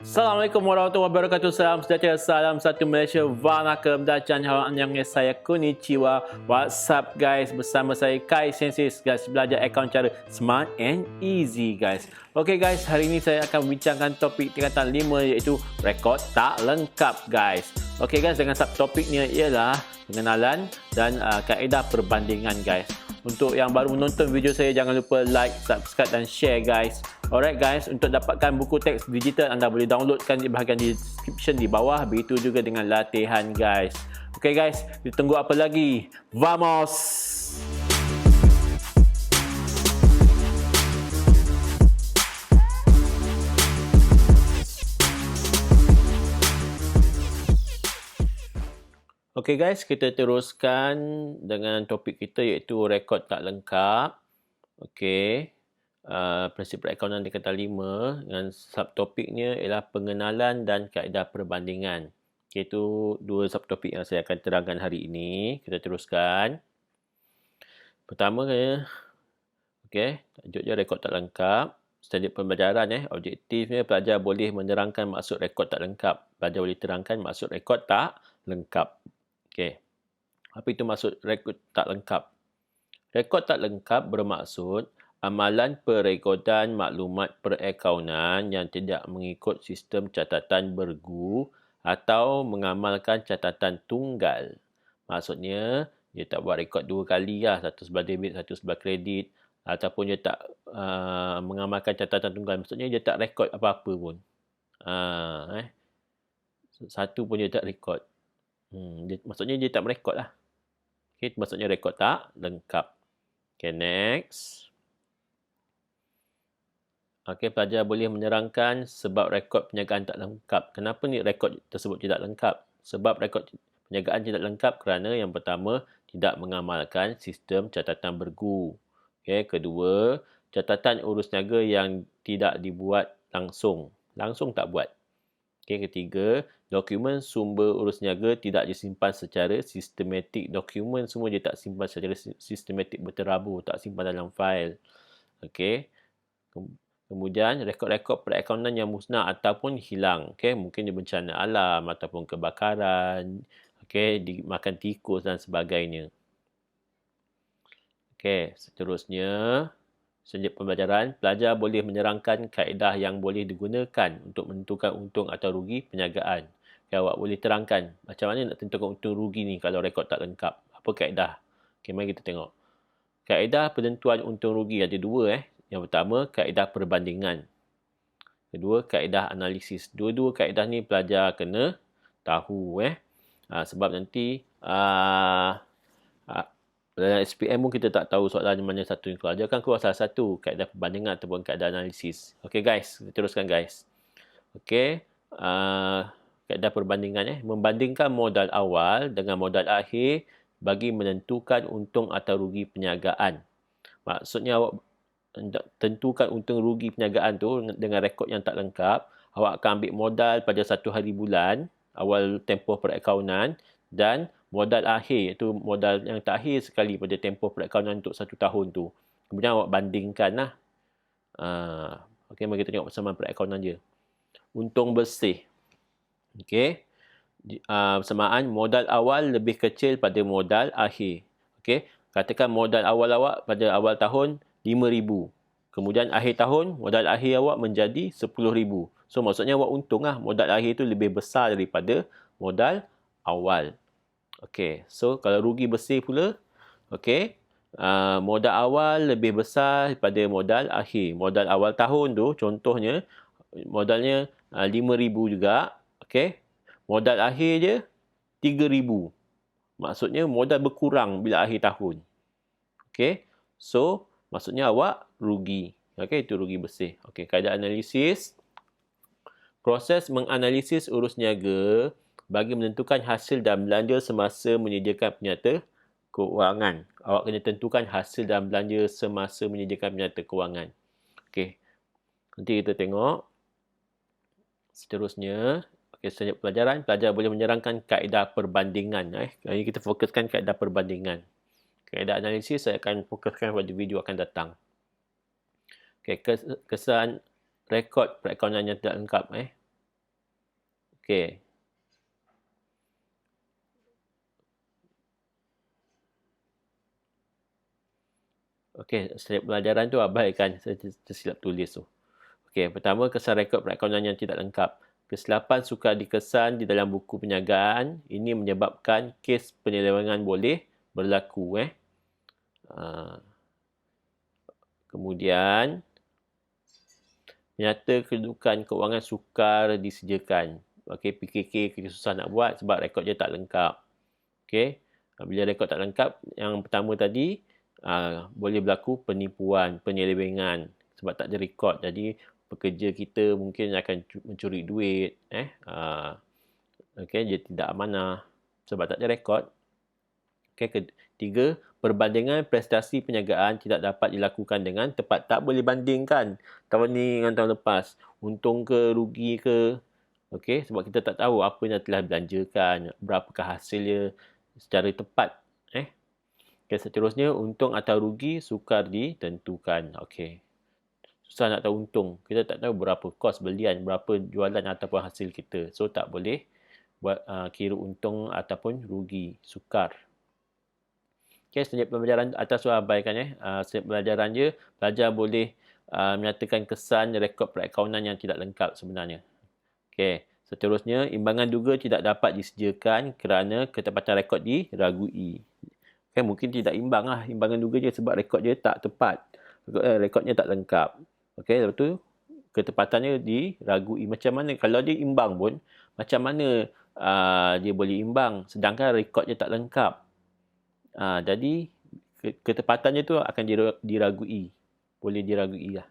Assalamualaikum warahmatullahi wabarakatuh. Salam sejahtera, salam satu Malaysia. Waalaikum dan yang saya konnichiwa. What's up guys? Bersama saya Kai Sensei, guys, belajar akaun cara smart and easy guys. Okay guys, hari ini saya akan membincangkan topik tingkatan 5 iaitu rekod tak lengkap guys. Okay guys, dengan subtopiknya ialah pengenalan dan kaedah perbandingan guys. Untuk yang baru menonton video saya, jangan lupa like, subscribe dan share guys. Alright guys, untuk dapatkan buku teks digital anda boleh downloadkan di bahagian description di bawah. Begitu juga dengan latihan guys. Okay guys, kita tunggu apa lagi? Vamos! Okay guys, kita teruskan dengan topik kita iaitu rekod tak lengkap. Okay. Prinsip perakaunan tingkatan 5 dengan subtopiknya ialah pengenalan dan kaedah perbandingan. Itu dua subtopik yang saya akan terangkan hari ini. Kita teruskan. Pertama, tajuk dia rekod tak lengkap. Standard pembelajaran, objektifnya pelajar boleh menerangkan maksud rekod tak lengkap. Pelajar boleh terangkan maksud rekod tak lengkap. Apa itu maksud rekod tak lengkap? Rekod tak lengkap bermaksud amalan perekodan maklumat perakaunan yang tidak mengikut sistem catatan bergu atau mengamalkan catatan tunggal. Maksudnya, dia tak buat rekod dua kali lah, satu sebelah debit, satu sebelah kredit, ataupun dia tak mengamalkan catatan tunggal. Maksudnya, dia tak rekod apa-apa pun. Satu pun dia tak rekod. Maksudnya, dia tak merekod lah. Maksudnya, rekod tak lengkap. Next. Pelajar boleh menerangkan sebab rekod penjagaan tak lengkap. Kenapa ni rekod tersebut tidak lengkap? Sebab rekod penjagaan tidak lengkap kerana yang pertama, tidak mengamalkan sistem catatan bergu. Kedua, catatan urus niaga yang tidak dibuat langsung. Langsung tak buat. Ketiga, dokumen sumber urus niaga tidak disimpan secara sistematik. Dokumen semua dia tak simpan secara sistematik, berterabur, tak simpan dalam fail. Kemudian, rekod-rekod perakaunan yang musnah ataupun hilang. Mungkin dia bencana alam ataupun kebakaran, dimakan tikus dan sebagainya. Seterusnya, sejak pembelajaran, pelajar boleh menerangkan kaedah yang boleh digunakan untuk menentukan untung atau rugi perniagaan. Awak boleh terangkan macam mana nak tentukan untung rugi ni kalau rekod tak lengkap. Apa kaedah? Mari kita tengok. Kaedah penentuan untung rugi ada dua. Yang pertama, kaedah perbandingan. Kedua, kaedah analisis. Dua-dua kaedah ni pelajar kena tahu. Sebab nanti dalam SPM pun kita tak tahu soalan mana satu yang keluar. Dia akan keluar salah satu, kaedah perbandingan ataupun kaedah analisis. Guys, kita teruskan guys. Kaedah perbandingan. Membandingkan modal awal dengan modal akhir bagi menentukan untung atau rugi perniagaan. Maksudnya awak tentukan untung rugi perniagaan tu dengan rekod yang tak lengkap. Awak akan ambil modal pada satu hari bulan, awal tempoh perakaunan, dan modal akhir, iaitu modal yang terakhir sekali pada tempoh perakaunan untuk satu tahun tu. Kemudian awak bandingkan lah. Mari kita tengok persamaan perakaunan dia. Untung bersih. Persamaan modal awal lebih kecil pada modal akhir. Katakan modal awal awak pada awal tahun RM5,000. Kemudian akhir tahun, modal akhir awak menjadi RM10,000. So, maksudnya awak untung lah. Modal akhir itu lebih besar daripada modal awal. So kalau rugi bersih pula, modal awal lebih besar daripada modal akhir. Modal awal tahun tu, contohnya, modalnya RM5,000 juga. Modal akhir je RM3,000. Maksudnya modal berkurang bila akhir tahun. So, maksudnya awak rugi. Itu rugi bersih. Kaedah analisis. Proses menganalisis urus niaga bagi menentukan hasil dan belanja semasa menyediakan penyata kewangan. Awak kena tentukan hasil dan belanja semasa menyediakan penyata kewangan. Nanti kita tengok. Seterusnya, selanjutnya pelajaran, pelajar boleh menerangkan kaedah perbandingan. Ini kita fokuskan kaedah perbandingan. Kaedah analisis saya akan fokuskan pada video akan datang. Kesan rekod perakaunan yang tidak lengkap. Okey. Okey, slide pelajaran tu abaikan. Saya tersilap tulis tu. Okey, pertama, kesan rekod perakaunan yang tidak lengkap. Kesilapan sukar dikesan di dalam buku penjagaan. Ini menyebabkan kes penyelewengan boleh berlaku. Kemudian, nyata kedudukan keuangan sukar disediakan. Okey, PKK kita susah nak buat sebab rekod dia tak lengkap. Okey, bila rekod tak lengkap, yang pertama tadi, boleh berlaku penipuan, penyelewengan sebab tak ada rekod. Jadi, pekerja kita mungkin akan mencuri duit. Okey, dia tidak amanah sebab tak ada rekod. Okey, ketiga, perbandingan prestasi penjagaan tidak dapat dilakukan dengan tepat. Tak boleh bandingkan tahun ni dengan tahun lepas. Untung ke, rugi ke. Okey, sebab kita tak tahu apa yang telah belanjakan, berapakah hasilnya secara tepat. Okey, seterusnya, untung atau rugi sukar ditentukan. Okey. Susah nak tahu untung. Kita tak tahu berapa kos belian, berapa jualan ataupun hasil kita. So, tak boleh buat kira untung ataupun rugi. Sukar. Okey, setiap pembelajaran atas tu abaikan. Setiap pembelajaran je, pelajar boleh menyatakan kesan rekod perakaunan yang tidak lengkap sebenarnya. Okey, seterusnya, imbangan duga tidak dapat disediakan kerana ketepatan rekod diragui. Okay, mungkin tidak imbang lah. Imbangan duga je sebab rekod dia tak tepat. Rekodnya tak lengkap. Okey, lepas tu ketepatannya diragui. Macam mana kalau dia imbang pun, macam mana dia boleh imbang sedangkan rekodnya tak lengkap. Jadi ketepatannya tu akan diragui. Boleh diragui lah.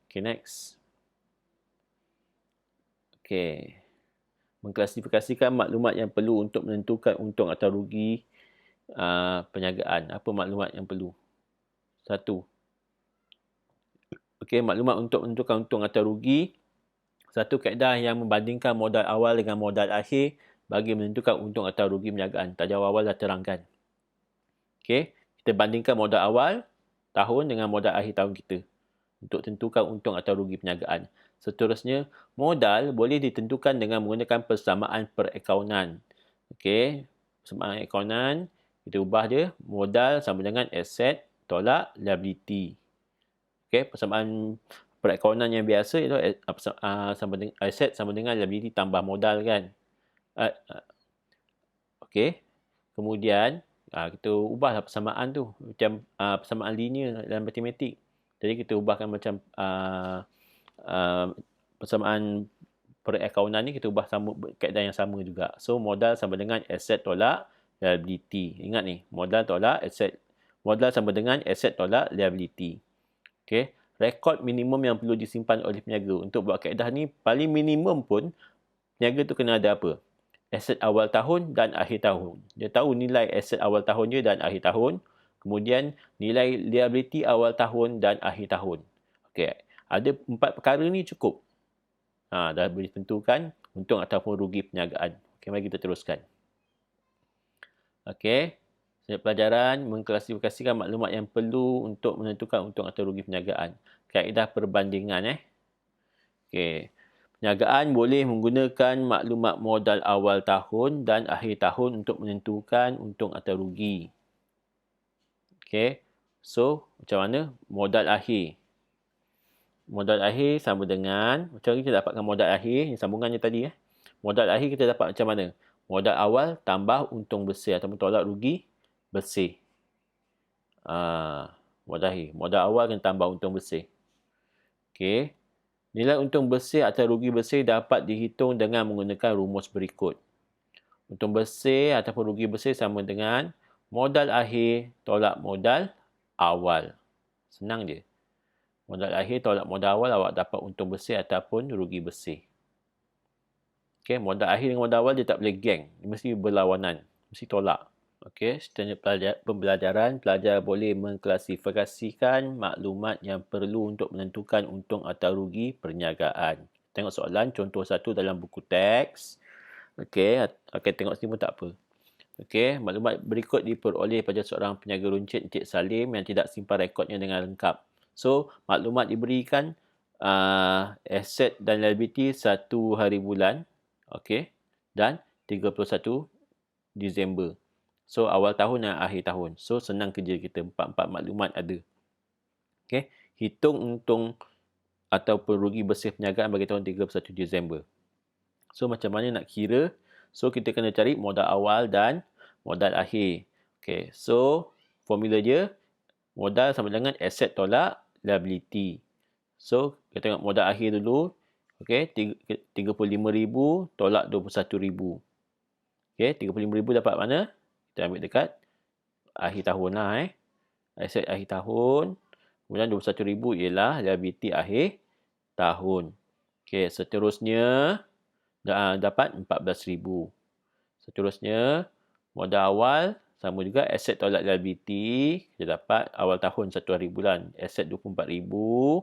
Okey, next. Okey. Mengklasifikasikan maklumat yang perlu untuk menentukan untung atau rugi perniagaan. Apa maklumat yang perlu? 1. Okey, maklumat untuk menentukan untung atau rugi. 1 kaedah yang membandingkan modal awal dengan modal akhir bagi menentukan untung atau rugi perniagaan. Tajuk awal dah terangkan. Okey, kita bandingkan modal awal tahun dengan modal akhir tahun kita untuk tentukan untung atau rugi perniagaan. Seterusnya, modal boleh ditentukan dengan menggunakan persamaan perakaunan. Okey, persamaan perakaunan kita ubah dia, modal sama dengan aset tolak liability. Okey, persamaan perakaunan yang biasa itu sama dengan aset sama dengan liability tambah modal kan. Okey. Kemudian kita ubahlah persamaan tu macam persamaan linear dalam matematik. Jadi kita ubahkan macam persamaan perakaunan ni kita ubah sama kaedah yang sama juga. So modal sama dengan aset tolak liability. Ingat ni, modal tolak aset. Modal sama dengan aset tolak liability. Okey, rekod minimum yang perlu disimpan oleh peniaga. Untuk buat kaedah ni, paling minimum pun peniaga tu kena ada apa? Aset awal tahun dan akhir tahun. Dia tahu nilai aset awal tahun dia dan akhir tahun. Kemudian nilai liability awal tahun dan akhir tahun. Okey, ada 4 perkara ni cukup. Dah boleh tentukan untung ataupun rugi perniagaan. Okey, mari kita teruskan. Okey. Pelajaran mengklasifikasikan maklumat yang perlu untuk menentukan untung atau rugi perniagaan. Kaedah perbandingan. Okey. Perniagaan boleh menggunakan maklumat modal awal tahun dan akhir tahun untuk menentukan untung atau rugi. Okey. So, macam mana? Modal akhir. Modal akhir sama dengan, macam mana kita dapatkan modal akhir? Ini sambungannya tadi. Modal akhir kita dapat macam mana? Modal awal tambah untung bersih ataupun tolak rugi bersih. Modal akhir. Modal awal kena tambah untung bersih. Okey. Nilai untung bersih atau rugi bersih dapat dihitung dengan menggunakan rumus berikut. Untung bersih ataupun rugi bersih sama dengan modal akhir tolak modal awal. Senang je. Modal akhir tolak modal awal, awak dapat untung bersih ataupun rugi bersih. Okey, modal akhir dengan modal awal dia tak boleh geng. Dia mesti berlawanan. Mesti tolak. Okey, seterusnya pembelajaran, pelajar boleh mengklasifikasikan maklumat yang perlu untuk menentukan untung atau rugi perniagaan. Tengok soalan contoh 1 dalam buku teks. Okey, tengok sini pun tak apa. Okey, maklumat berikut diperoleh pada seorang peniaga runcit Encik Salim yang tidak simpan rekodnya dengan lengkap. So, maklumat diberikan aset dan liability 1 hari bulan. Okey. Dan 31 Disember. So, awal tahun dan akhir tahun. So, senang kerja kita. 4 maklumat ada. Okey. Hitung untung ataupun rugi bersih perniagaan bagi tahun 31 Disember. So, macam mana nak kira? So, kita kena cari modal awal dan modal akhir. Okey. So, formula dia, modal sama dengan aset tolak liability. So, kita tengok modal akhir dulu. Okey, 35,000 tolak 21,000. Okey, 35,000 dapat mana? Kita ambil dekat akhir tahun lah. Aset akhir tahun. Kemudian 21,000 ialah liability akhir tahun. Okey, seterusnya dapat 14,000. Seterusnya, modal awal sama juga aset tolak liability. Kita dapat awal tahun 1 hari bulan. Aset 24,000.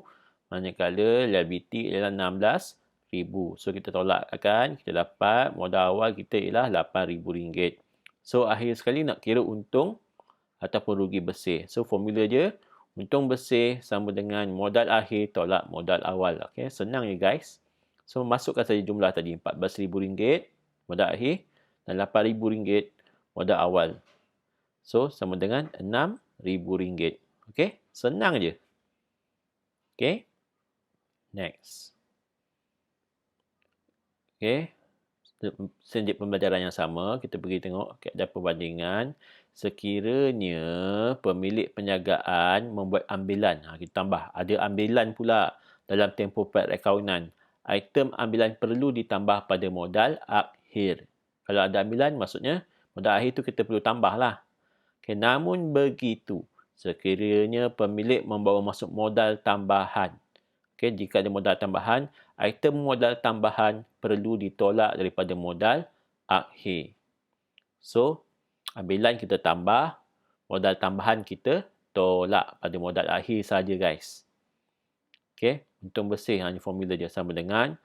Manakala liability ialah 16,000. So, kita tolakkan. Kita dapat modal awal kita ialah RM8,000. So, akhir sekali nak kira untung ataupun rugi bersih. So, formula dia, untung bersih sama dengan modal akhir tolak modal awal. Okay, senang ya guys. So, masukkan saja jumlah tadi. RM14,000 modal akhir dan RM8,000 modal awal. So, sama dengan RM6,000. Okay, senang je. Okay, next. Okay, selanjut pembelajaran yang sama, kita pergi tengok keadaan perbandingan. Sekiranya pemilik perniagaan membuat ambilan, kita tambah. Ada ambilan pula dalam tempoh perakaunan. Item ambilan perlu ditambah pada modal akhir. Kalau ada ambilan, maksudnya modal akhir tu kita perlu tambah lah. Okay, namun begitu, sekiranya pemilik membawa masuk modal tambahan. Okay, jika ada modal tambahan, item modal tambahan perlu ditolak daripada modal akhir. So, ambilan kita tambah, modal tambahan kita tolak pada modal akhir saja guys. Okay, untung bersih hanya formula dia sama dengan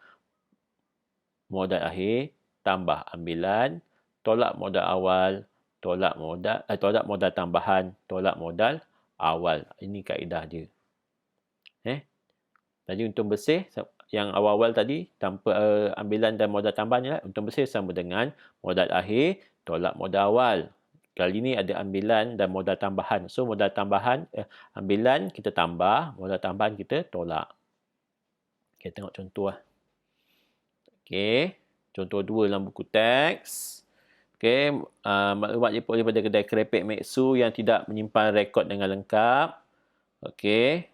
modal akhir tambah ambilan, tolak modal awal, tolak modal tambahan, tolak modal awal. Ini kaedah dia. Tadi untung bersih yang awal-awal tadi tanpa ambilan dan modal tambahan, untung bersih sama dengan modal akhir tolak modal awal. Kali ini ada ambilan dan modal tambahan. So, modal tambahan, ambilan kita tambah, modal tambahan kita tolak. Okay, tengok contoh lah. Okay, contoh 2 dalam buku teks. Okay, maklumat diperoleh pada kedai kerepek Meksu yang tidak menyimpan rekod dengan lengkap. Okay,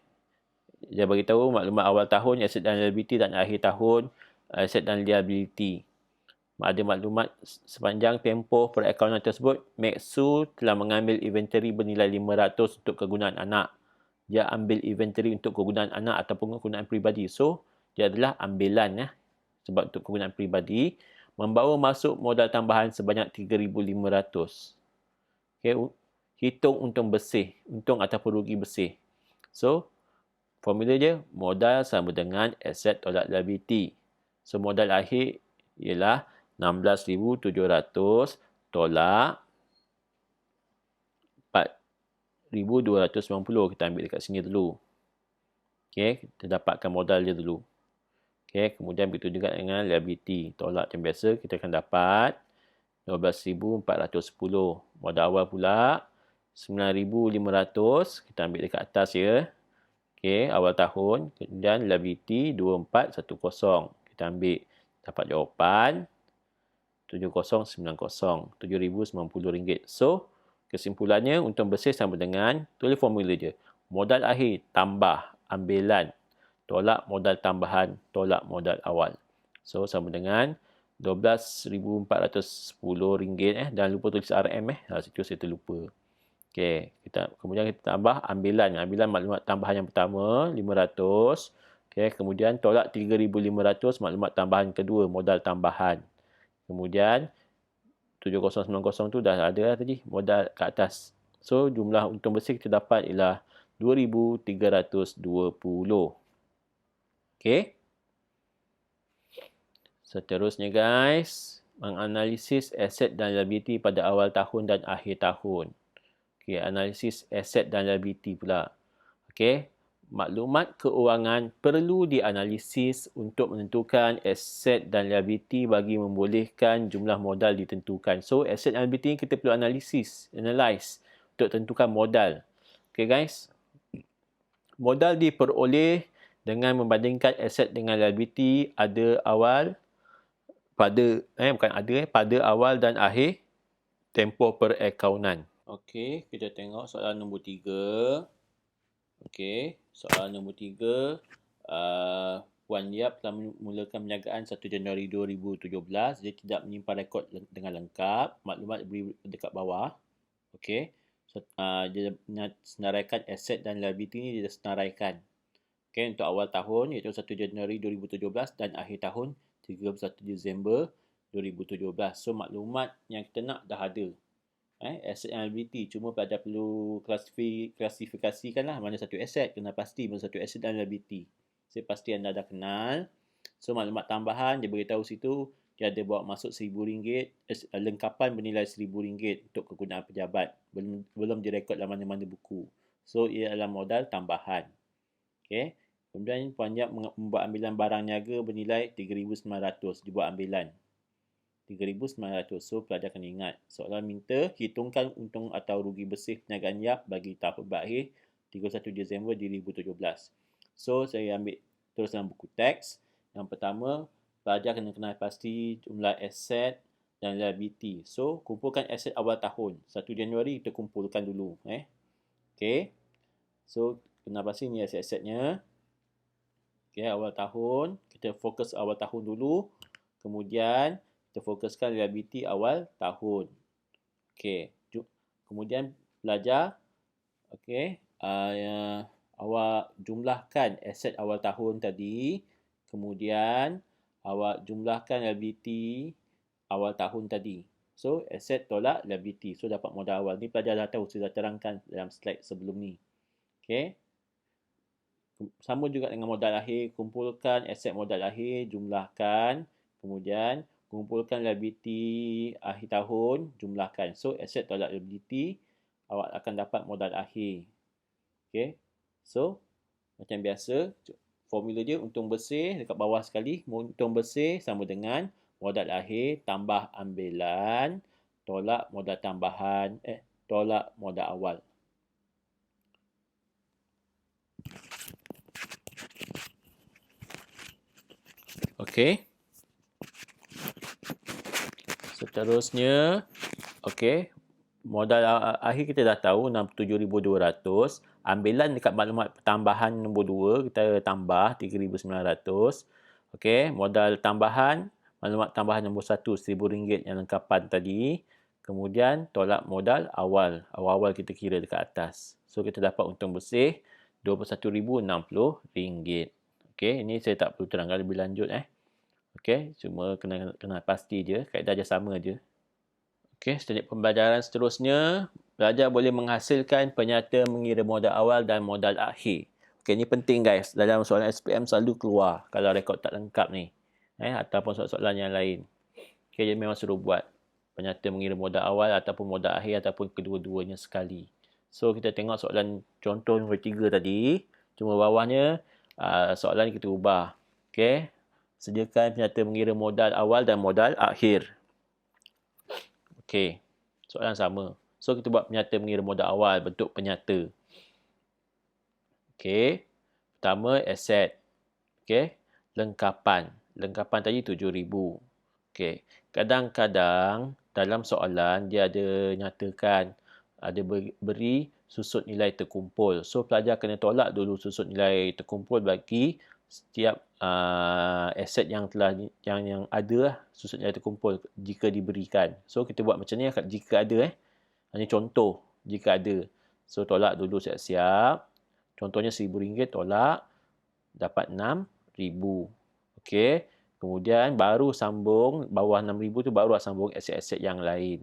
dia beritahu maklumat awal tahun, aset dan liability, dan akhir tahun, aset dan liability. Ada maklumat sepanjang tempoh perakaunan tersebut, Meksu telah mengambil inventory bernilai 500 untuk kegunaan anak. Dia ambil inventory untuk kegunaan anak ataupun kegunaan peribadi. So, dia adalah ambilan sebab untuk kegunaan peribadi. Membawa masuk modal tambahan sebanyak 3,500. Okay, hitung untung bersih, untung ataupun rugi bersih. So, formula dia, modal sama dengan aset tolak liability. So, modal akhir ialah 16,700 tolak 4,290. Kita ambil dekat sini dulu. Okay, kita dapatkan modal dia dulu. Okay, kemudian begitu juga dengan liability. Tolak macam biasa, kita akan dapat 12,410. Modal awal pula 9,500. Kita ambil dekat atas ya. Okay, awal tahun. Kemudian liability 2,410. Kita ambil, dapat jawapan 7,090. RM7,090. So, kesimpulannya untung bersih sama dengan, tulis formula dia. Modal akhir tambah ambilan, tolak modal tambahan, tolak modal awal. So, sama dengan RM12,410. Dan lupa tulis RM. Situ saya terlupa. Okay, kemudian kita tambah ambilan. Ambilan maklumat tambahan yang pertama, 500. Okay, kemudian tolak 3,500, maklumat tambahan kedua, modal tambahan. Kemudian 7,090 tu dah ada tadi, modal ke atas. So, jumlah untung bersih kita dapat ialah 2,320. Okay. Seterusnya guys, menganalisis aset dan liability pada awal tahun dan akhir tahun. Okay, analisis aset dan liability pula. Okay, maklumat keuangan perlu dianalisis untuk menentukan aset dan liability bagi membolehkan jumlah modal ditentukan. So, aset dan liability kita perlu analyze untuk tentukan modal. Okay guys. Modal diperoleh dengan membandingkan aset dengan liability pada awal dan akhir tempoh perakaunan. Okey, kita tengok soalan nombor 3. Okey, soalan nombor 3. Puan Yap telah memulakan perniagaan 1 Januari 2017. Dia tidak menyimpan rekod dengan lengkap. Maklumat diberi dekat bawah. Okey. So, dia senaraikan aset dan liability ni dia senaraikan. Okey, untuk awal tahun iaitu 1 Januari 2017 dan akhir tahun 31 Disember 2017. So, maklumat yang kita nak dah ada. Asset and liability. Cuma pelajar perlu klasifikasikanlah mana satu aset. Kena pasti mana satu aset dan liability. Saya pasti anda dah kenal. So, maklumat tambahan dia beritahu situ dia ada bawa masuk RM1,000, lengkapan bernilai RM1,000 untuk kegunaan pejabat. Belum direkod dalam mana-mana buku. So, ia adalah modal tambahan. Okay. Kemudian Puan Yap membuat ambilan barang niaga bernilai RM3,900. Dibuat ambilan. RM3,900. So, pelajar kena ingat. Soalan minta hitungkan untung atau rugi bersih perniagaan Yap bagi tahun berakhir 31 Disember 2017. So, saya ambil terus dalam buku teks. Yang pertama, pelajar kena kenal pasti jumlah aset dan liability. So, kumpulkan aset awal tahun. 1 Januari kita kumpulkan dulu. Okay. So, kenal pasti ni aset-asetnya. Okay, awal tahun. Kita fokus awal tahun dulu. Kemudian, kita fokuskan liability awal tahun. Okey. Kemudian belajar. Okey. Awak jumlahkan aset awal tahun tadi. Kemudian awak jumlahkan liability awal tahun tadi. So, aset tolak liability. So, dapat modal awal. Ni pelajar dah tahu. Saya dah terangkan dalam slide sebelum ni. Okey. Sama juga dengan modal akhir. Kumpulkan aset modal akhir. Jumlahkan. Kemudian kumpulkan liability akhir tahun, jumlahkan. So, aset tolak liability, awak akan dapat modal akhir. Okay. So, macam biasa, formula dia untung bersih dekat bawah sekali. Untung bersih sama dengan modal akhir tambah ambilan, tolak modal tambahan, tolak modal awal. Okay. Seterusnya, okey, modal akhir kita dah tahu 67,200. Ambilan dekat maklumat tambahan nombor 2 kita tambah 3,900. Okey, modal tambahan, maklumat tambahan nombor 1 RM1,000 yang lengkapan tadi. Kemudian tolak modal awal. Awal-awal kita kira dekat atas. So kita dapat untung bersih RM21,060. Okey, ini saya tak perlu terangkan lebih lanjut Okey, cuma kena pasti je, kaedah je sama je. Okey, teknik pembelajaran seterusnya, pelajar boleh menghasilkan penyata mengira modal awal dan modal akhir. Okey, ni penting guys. Dalam soalan SPM selalu keluar kalau rekod tak lengkap ni. Ataupun soalan-soalan yang lain. Okey, dia memang suruh buat penyata mengira modal awal ataupun modal akhir ataupun kedua-duanya sekali. So, kita tengok soalan contoh nombor 3 tadi. Cuma bawahnya soalan kita ubah. Okey. Sediakan penyata mengira modal awal dan modal akhir. Okey. Soalan sama. So, kita buat penyata mengira modal awal, bentuk penyata. Okey. Pertama, aset. Okey. Lengkapan. Lengkapan tadi 7,000. Okey. Kadang-kadang dalam soalan, dia ada nyatakan, ada beri susut nilai terkumpul. So, pelajar kena tolak dulu susut nilai terkumpul bagi setiap aset yang ada susut nilai terkumpul jika diberikan. So, kita buat macam ni jika ada Ini contoh jika ada. So, tolak dulu siap-siap. Contohnya RM1,000 tolak dapat RM6,000. Okey. Kemudian baru sambung bawah RM6,000 tu baru sambung aset-aset yang lain.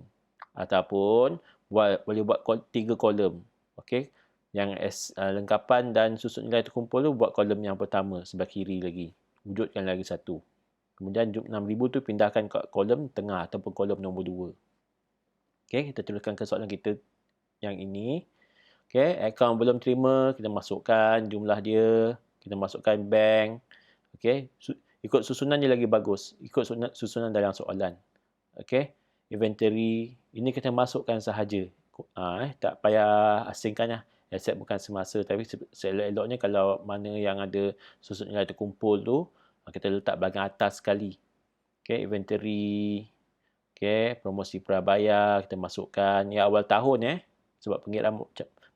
Ataupun boleh buat 3 kolom. Okey. Yang lengkapan dan susut nilai terkumpul tu buat kolom yang pertama sebelah kiri lagi. Wujudkan lagi satu. Kemudian RM6,000 tu pindahkan ke kolom tengah ataupun kolom nombor 2. Okey, kita teruskan ke soalan kita yang ini. Okey, akaun belum terima, kita masukkan jumlah dia, kita masukkan bank. Okey, ikut susunan dia lagi bagus. Ikut susunan dalam soalan. Okey, inventory, ini kita masukkan sahaja. Tak payah asingkan lah. Aset bukan semasa, tapi seelok-eloknya kalau mana yang ada susun nilai terkumpul tu, kita letak bahagian atas sekali. Okey, inventory. Okey, promosi prabayar, kita masukkan. Ya, awal tahun sebab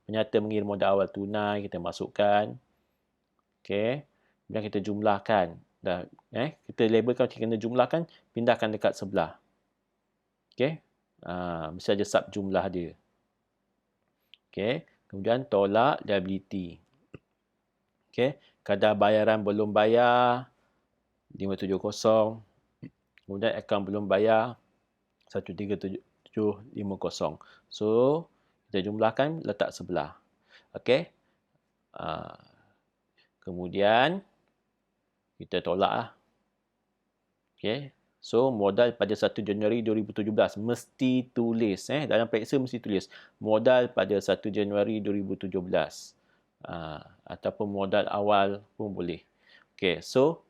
penyata mengirim modal awal tunai, kita masukkan. Okey, kemudian kita jumlahkan. Dah, kita labelkan, kita kena jumlahkan, pindahkan dekat sebelah. Okey, mesti ada sub jumlah dia. Okey, kemudian tolak liability. Okey, kadar bayaran belum bayar 570. Kemudian akaun belum bayar 13750. So, kita jumlahkan, letak sebelah. Okey. Kemudian kita tolak lah. Okey. So, modal pada 1 Januari 2017 mesti tulis. Dalam periksa mesti tulis. Modal pada 1 Januari 2017. Ataupun modal awal pun boleh. Okey. So,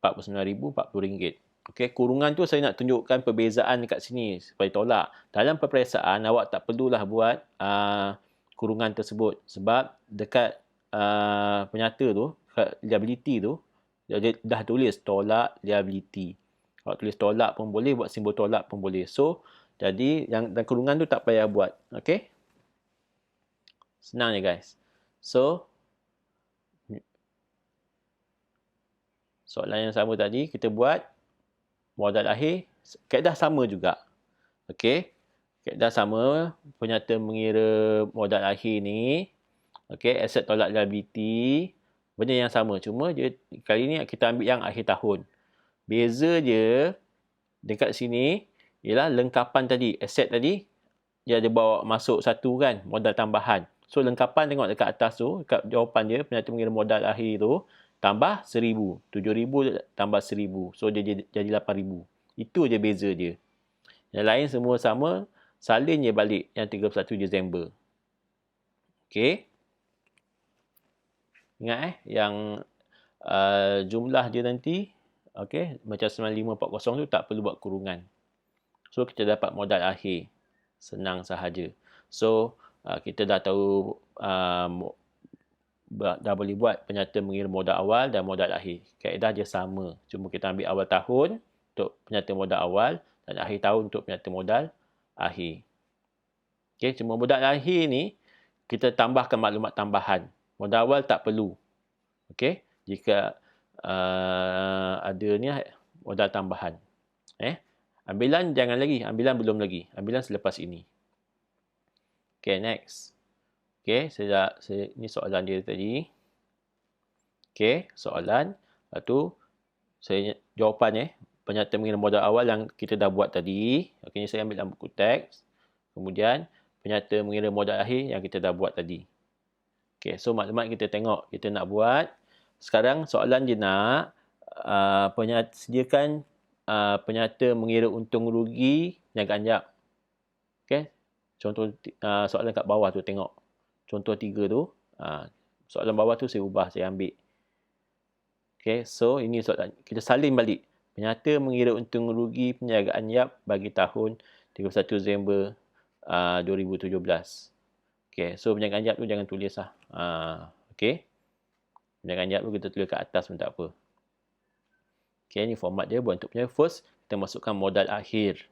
RM49,000, RM40. Okey, kurungan tu saya nak tunjukkan perbezaan dekat sini supaya tolak. Dalam peperiksaan, awak tak perlulah buat kurungan tersebut. Sebab dekat penyata tu, liability tu, dah tulis tolak liability. Awak tulis tolak pun boleh, buat simbol tolak pun boleh. So, jadi yang dan kurungan tu tak payah buat. Okey? Senang je guys. So, soalan yang sama tadi, kita buat modal akhir, kaedah sama juga. Okey. Kaedah sama, penyata mengira modal akhir ni. Okey, aset tolak liability. Benda yang sama. Cuma dia kali ni kita ambil yang akhir tahun. Beza dia dekat sini ialah lengkapan tadi. Aset tadi, dia ada bawa masuk satu kan, modal tambahan. So, lengkapan tengok dekat atas tu, dekat jawapan dia, penyata mengira modal akhir tu, tambah 1,000. 7,000 tambah 1,000. So, dia jadi 8,000. Itu je beza dia. Yang lain semua sama. Salin je balik yang 31 Disember. Okey. Ingat yang jumlah dia nanti. Okey. Macam 9540 tu tak perlu buat kurungan. So, kita dapat modal akhir. Senang sahaja. So, kita dah tahu dah boleh buat penyata mengira modal awal dan modal akhir. Kaedah dia sama. Cuma kita ambil awal tahun untuk penyata modal awal dan akhir tahun untuk penyata modal akhir. Okey, cuma modal akhir ni kita tambahkan maklumat tambahan. Modal awal tak perlu. Okey, jika ada ni modal tambahan. Ambilan jangan lagi, ambilan belum lagi. Ambilan selepas ini. Okey, next. Okey, ini soalan dia tadi. Okey, soalan. Lepas tu, jawapan penyata mengira modal awal yang kita dah buat tadi. Okey, ni saya ambil dalam buku teks. Kemudian, penyata mengira modal akhir yang kita dah buat tadi. Okey, so maklumat kita tengok. Kita nak buat. Sekarang soalan dia nak sediakan penyata mengira untung rugi niaga anjap. Okey, contoh soalan kat bawah tu tengok. Contoh 3 tu. Soalan bawah tu saya ubah, saya ambil. Okey, so ini soalan. Kita salin balik. Penyata mengira untung rugi perniagaan Yap bagi tahun 31 Disember 2017. Okey, so perniagaan Yap tu jangan tulis lah. Okey. Perniagaan Yap tu kita tulis kat atas pun tak apa. Okey, ni format dia buat untuk punya first. Kita masukkan modal akhir.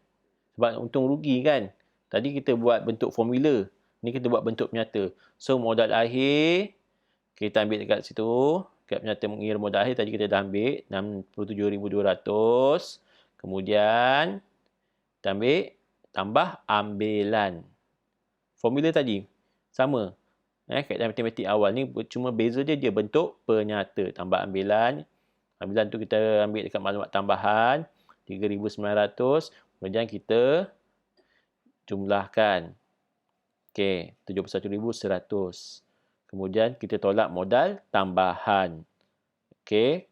Sebab untung rugi kan. Tadi kita buat bentuk formula. Ni kita buat bentuk penyata. So, modal akhir. Kita ambil dekat situ. Dekat penyata mengira modal akhir. Tadi kita dah ambil. 67,200. Kemudian. Kita ambil. Tambah ambilan. Formula tadi. Sama. Kaedah matematik awal ni. Cuma beza dia bentuk penyata. Tambah ambilan. Ambilan tu kita ambil dekat maklumat tambahan. 3,900. Kemudian kita jumlahkan. Okey, 71,100. Kemudian kita tolak modal tambahan. Okey.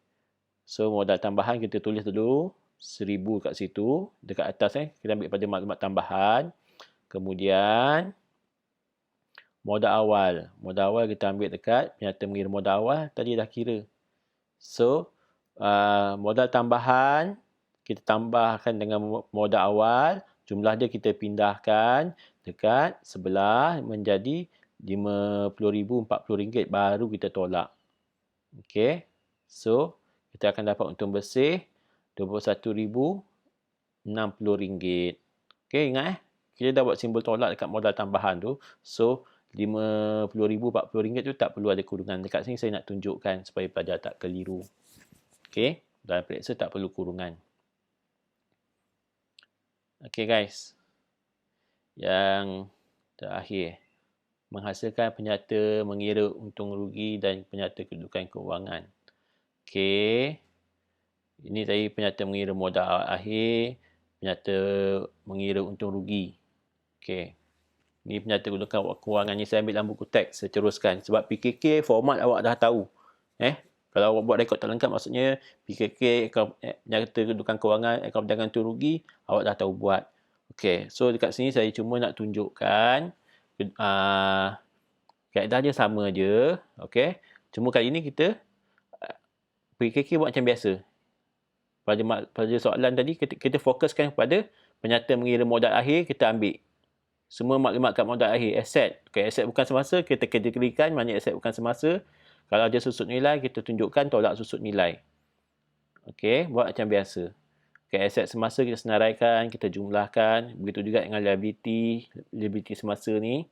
So modal tambahan kita tulis dulu 1,000 kat situ, dekat atas kita ambil pada maklumat tambahan. Kemudian modal awal. Modal awal kita ambil dekat penyata mengira modal awal. Tadi dah kira. So, modal tambahan kita tambahkan dengan modal awal. Jumlah dia kita pindahkan dekat sebelah menjadi RM50,000, RM40 baru kita tolak. Okey. So, kita akan dapat untung bersih RM21,060. Okey, ingat kita dah buat simbol tolak dekat modal tambahan tu. So, RM50,000, RM40 tu tak perlu ada kurungan. Dekat sini saya nak tunjukkan supaya pelajar tak keliru. Okey, dalam periksa tak perlu kurungan. Okey guys. Yang terakhir, menghasilkan penyata mengira untung rugi dan penyata kedudukan kewangan. Okey. Ini tadi penyata mengira modal akhir, penyata mengira untung rugi. Okey. Ini penyata kedudukan kewangan ni saya ambil dalam buku teks, saya teruskan. Sebab PKK format awak dah tahu. Kalau awak buat rekod tak lengkap, maksudnya PKK, penyata kedudukan kewangan, akaun perdagangan untung rugi, awak dah tahu buat. Okey, so dekat sini saya cuma nak tunjukkan kaedah dia sama je. Okey, cuma kali ini kita PKK buat macam biasa. Pada soalan tadi, kita fokuskan kepada penyata mengira modal akhir, kita ambil semua maklumat kat modal akhir, aset. Okay, aset bukan semasa, kita kategorikan mana aset bukan semasa. Kalau dia susut nilai, kita tunjukkan tolak susut nilai. Okey, buat macam biasa. Okay, aset semasa kita senaraikan, kita jumlahkan. Begitu juga dengan liability semasa ni.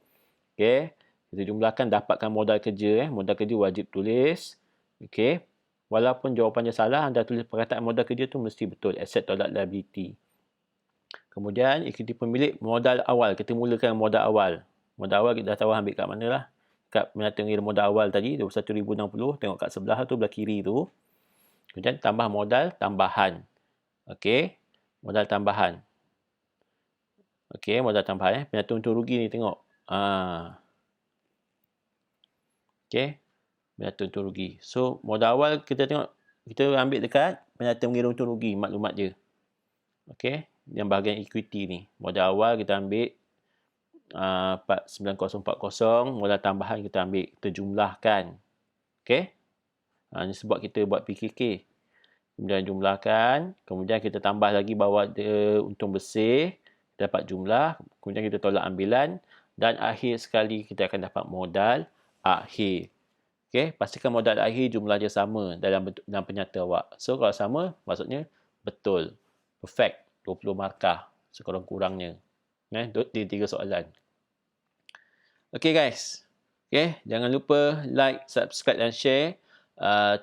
Okey, kita jumlahkan, dapatkan modal kerja. Modal kerja wajib tulis. Okey, walaupun jawapannya salah, anda tulis perkataan modal kerja tu mesti betul. Aset tolak liability. Kemudian, ikuti pemilik modal awal. Kita mulakan modal awal. Modal awal kita dah tahu ambil kat mana lah. Kat penyata mengira modal awal tadi, 21,060. Tengok kat sebelah tu, belah kiri tu. Kemudian, tambah modal tambahan. Okey, modal tambahan. Okey, modal tambahan. Penyata untung rugi ni, tengok. Okey, penyata untung rugi. So, modal awal kita tengok, kita ambil dekat penyata mengira untung rugi, maklumat dia. Okey, yang bahagian equity ni. Modal awal kita ambil 9040, modal tambahan kita ambil, kita jumlahkan. Okey, ini sebab kita buat PKK. Kemudian jumlahkan, kemudian kita tambah lagi bawah dia untung bersih, dapat jumlah, kemudian kita tolak ambilan, dan akhir sekali kita akan dapat modal akhir. Okey, pastikan modal akhir jumlah dia sama dalam penyata awak. So, kalau sama, maksudnya betul. Perfect. 20 markah sekurang-kurangnya. Di 3 soalan. Okey guys. Okey, jangan lupa like, subscribe dan share.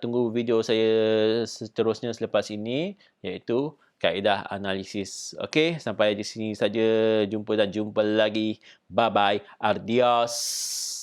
Tunggu video saya seterusnya selepas ini, iaitu kaedah analisis. Okey, sampai di sini saja. Jumpa lagi. Bye-bye. Adios.